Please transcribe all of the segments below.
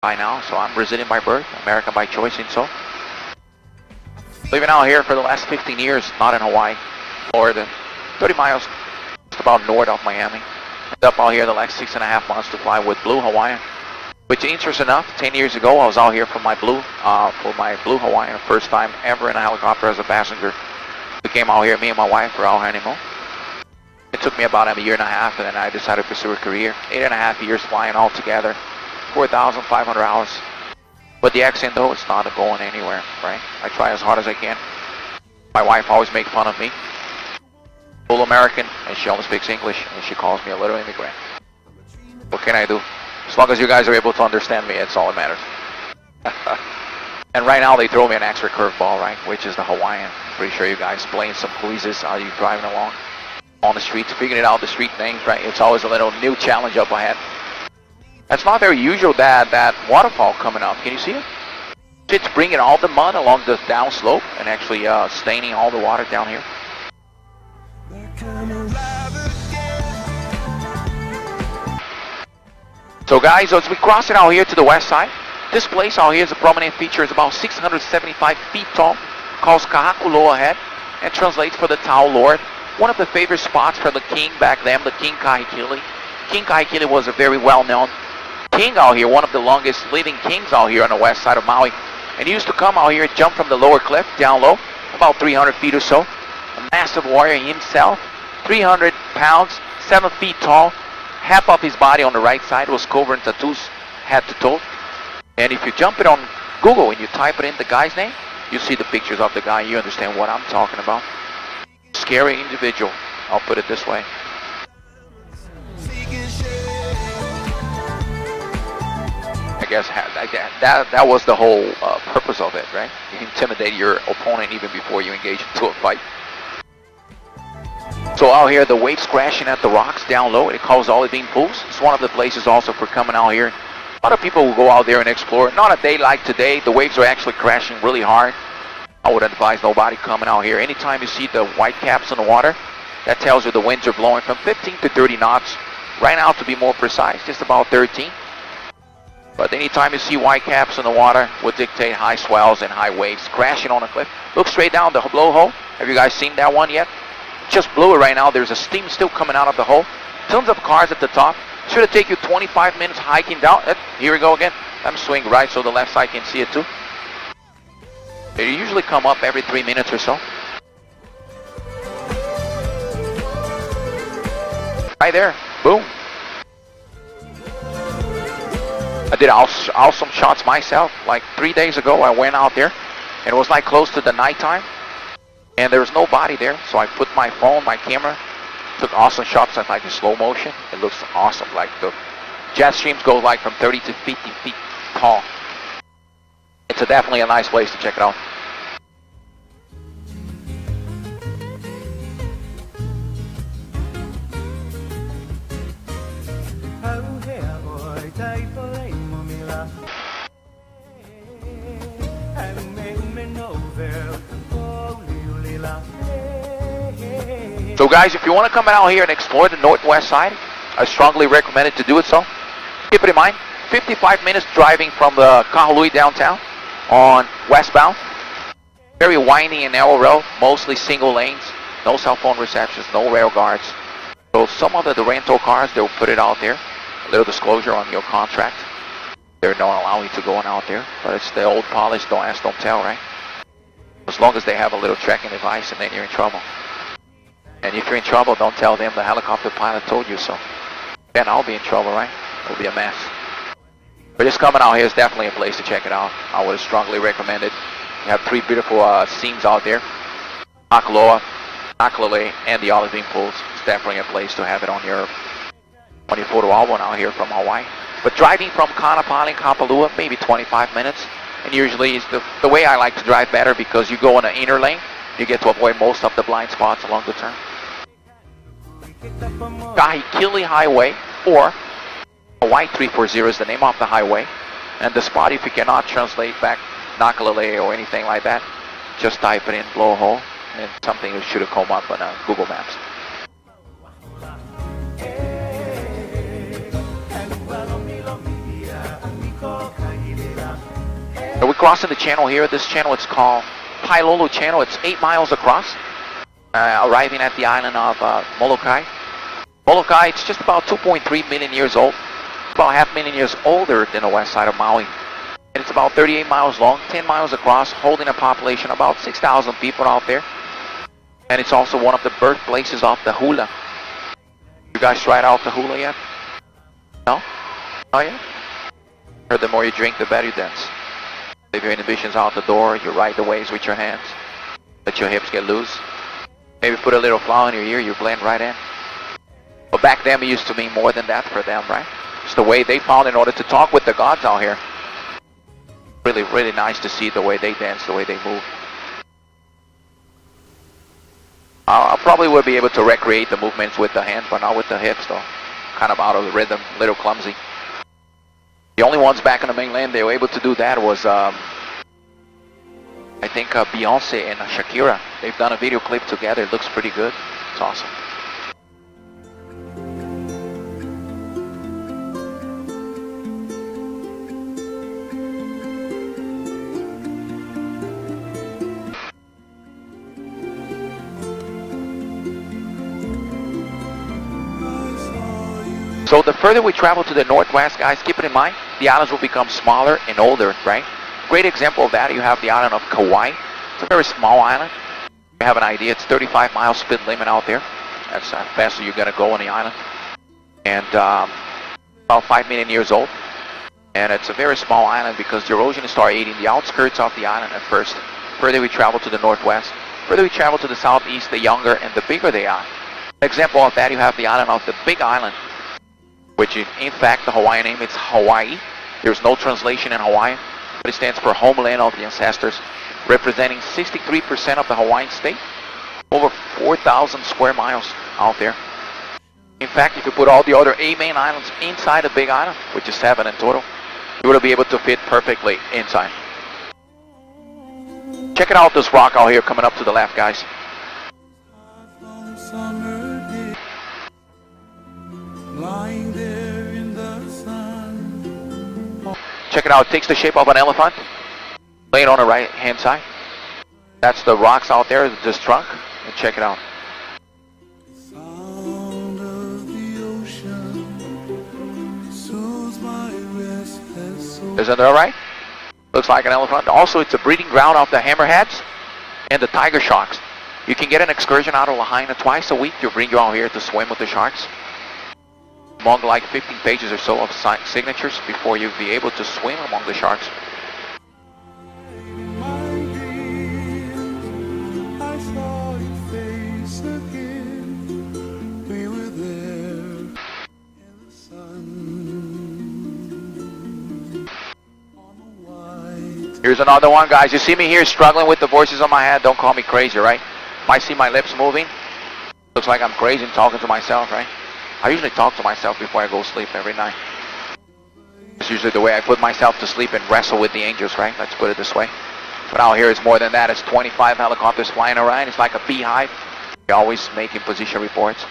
by now, so I'm Brazilian by birth, American by choice in Seoul. Living out here for the last 15 years, not in Hawaii, Florida, 30 miles just about north of Miami. Ended up out here the last 6.5 months to fly with Blue Hawaiian. Which, interesting enough, 10 years ago I was out here for my Blue Hawaiian, first time ever in a helicopter as a passenger. We came out here, me and my wife, for our honeymoon. It took me about a year and a half, and then I decided to pursue a career. 8.5 years flying altogether, 4,500 hours. But the accent, though, it's not going anywhere, right? I try as hard as I can. My wife always makes fun of me. Full American, and she only speaks English, and she calls me a little immigrant. What can I do? As long as you guys are able to understand me, it's all that matters. And right now they throw me an extra curveball, right? Which is the Hawaiian. Pretty sure you guys playing some quizzes. Are you driving along on the streets, figuring out the street things, right? It's always a little new challenge up ahead. It's not very usual that waterfall coming up. Can you see it? It's bringing all the mud along the down slope and actually staining all the water down here. So guys, as we cross it out here to the west side, this place out here is a prominent feature. It's about 675 feet tall, calls Kahakuloa Head, and translates for the Tau Lord. One of the favorite spots for the king back then, the King Kahekili. King Kahekili was a very well-known king out here, one of the longest living kings out here on the west side of Maui. And he used to come out here, jump from the lower cliff down low, about 300 feet or so. A massive warrior himself, 300 pounds, 7 feet tall. Half of his body on the right side was covered in tattoos, head to toe. And if you jump it on Google and you type it in the guy's name, you see the pictures of the guy. You understand what I'm talking about. Scary individual, I'll put it this way. I guess that was the whole purpose of it, right? You intimidate your opponent even before you engage into a fight. So out here, the waves crashing at the rocks down low, it calls Olivine Pools. It's one of the places also for coming out here. A lot of people will go out there and explore. Not a day like today. The waves are actually crashing really hard. I would advise nobody coming out here. Anytime you see the white caps in the water, that tells you the winds are blowing from 15 to 30 knots. Right now, to be more precise, just about 13. But anytime you see white caps in the water, would dictate high swells and high waves crashing on a cliff. Look straight down the blowhole. Have you guys seen that one yet? Just blew it right now. There's a steam still coming out of the hole. Tons of cars at the top. Should have taken you 25 minutes hiking down. Here we go again. I'm swinging right so the left side can see it too. They usually come up every 3 minutes or so. Right there. Boom. I did awesome shots myself. Like 3 days ago, I went out there. And it was like close to the nighttime. And there was nobody there, so I put my phone, my camera, took awesome shots at like in slow motion. It looks awesome. Like the jet streams go like from 30 to 50 feet tall. It's definitely a nice place to check it out. So guys, if you want to come out here and explore the northwest side, I strongly recommend it to do it so. Keep it in mind, 55 minutes driving from the Kahului downtown on westbound. Very windy and narrow road, mostly single lanes, no cell phone receptions, no rail guards. So some of the rental cars, they'll put it out there. A little disclosure on your contract. They don't allow you to go on out there, but it's the old polish, don't ask, don't tell, right? As long as they have a little tracking device, and then you're in trouble. And if you're in trouble, don't tell them the helicopter pilot told you so. Then I'll be in trouble, right? It'll be a mess. But just coming out here is definitely a place to check it out. I would strongly recommend it. You have 3 beautiful scenes out there. Akaloa, Akalale, and the Olivine Pools. It's definitely a place to have it on your photo album out here from Hawaii. But driving from Kaanapali and Kapalua, maybe 25 minutes. And usually it's the way I like to drive better because you go in the inner lane. You get to avoid most of the blind spots along the turn. Kahekili Highway, or Hawaii 340 is the name of the highway. And the spot, if you cannot translate back Nakalale or anything like that, just type it in blowhole and something that should have come up on Google Maps. crossing the channel here. This channel, it's called Pailolo Channel. It's 8 miles across, arriving at the island of Molokai. Molokai, it's just about 2.3 million years old. It's about 500,000 years older than the west side of Maui. And it's about 38 miles long, 10 miles across, holding a population of about 6,000 people out there. And it's also one of the birthplaces of the hula. You guys tried out the hula yet? No? Not yet? Heard the more you drink, the better you dance. Leave your inhibitions out the door, you ride the waves with your hands. Let your hips get loose. Maybe put a little flower in your ear, you blend right in. But back then it used to mean more than that for them, right? It's the way they found in order to talk with the gods out here. Really, really nice to see the way they dance, the way they move. I probably would be able to recreate the movements with the hands, but not with the hips though. Kind of out of the rhythm, a little clumsy. The only ones back in the mainland they were able to do that was, I think Beyonce and Shakira. They've done a video clip together, it looks pretty good. It's awesome. So the further we travel to the northwest, guys, keep it in mind, the islands will become smaller and older, right? Great example of that, you have the island of Kauai. It's a very small island. You have an idea, it's 35 miles speed limit out there. That's how fast you're gonna go on the island. And about 5 million years old. And it's a very small island because the erosion started eating the outskirts of the island at first. Further we travel to the northwest, further we travel to the southeast, the younger and the bigger they are. An example of that, you have the island of the Big Island, which in fact the Hawaiian name is Hawaii. There's no translation in Hawaiian, but it stands for homeland of the ancestors, representing 63% of the Hawaiian state, over 4,000 square miles out there. In fact, if you put all the other 8 main islands inside the Big Island, which is 7 in total, you will be able to fit perfectly inside. Check it out, this rock out here coming up to the left, guys. Lying there in the sun. Check it out, it takes the shape of an elephant. Lay it on the right hand side. That's the rocks out there, this trunk. And check it out. Sound of the ocean soothes my restless soul. Isn't that right? Looks like an elephant. Also, it's a breeding ground of the hammerheads and the tiger sharks. You can get an excursion out of Lahaina twice a week to bring you out here to swim with the sharks. Among like 15 pages or so of signatures before you'll be able to swim among the sharks. I saw your face again. We were there in the sun. On a white. Here's another one, guys. You see me here struggling with the voices on my head. Don't call me crazy, right? If I see my lips moving, looks like I'm crazy and talking to myself, right? I usually talk to myself before I go to sleep every night. It's usually the way I put myself to sleep and wrestle with the angels, right? Let's put it this way. But out here it's more than that. It's 25 helicopters flying around. It's like a beehive. We're always making position reports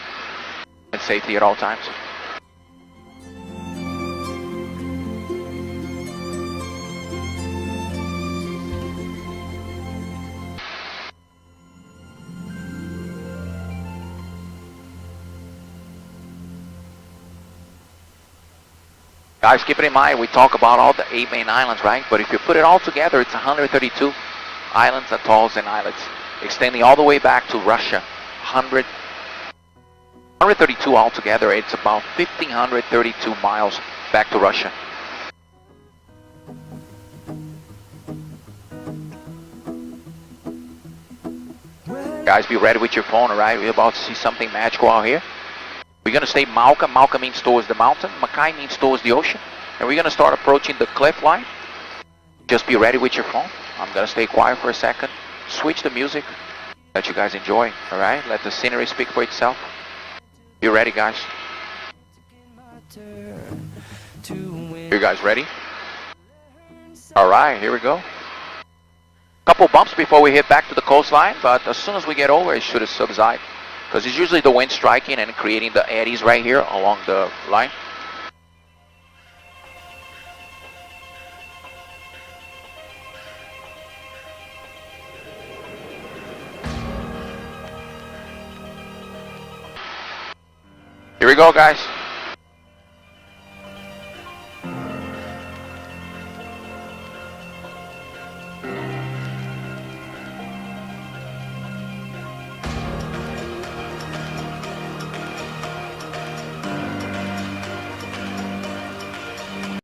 and safety at all times. Guys, keep it in mind, we talk about all the 8 main islands, right? But if you put it all together, it's 132 islands, atolls, and islets, extending all the way back to Russia. 132 altogether, it's about 1,532 miles back to Russia. Guys, be ready with your phone, alright? We're about to see something magical out here. We're going to stay Mauka. Mauka means towards the mountain. Makai means towards the ocean. And we're going to start approaching the cliff line. Just be ready with your phone. I'm going to stay quiet for a second. Switch the music. Let you guys enjoy. Alright? Let the scenery speak for itself. You ready, guys? You guys ready? Alright, here we go. Couple bumps before we hit back to the coastline. But as soon as we get over, it should subside. Because it's usually the wind striking and creating the eddies right here along the line. Here we go, guys.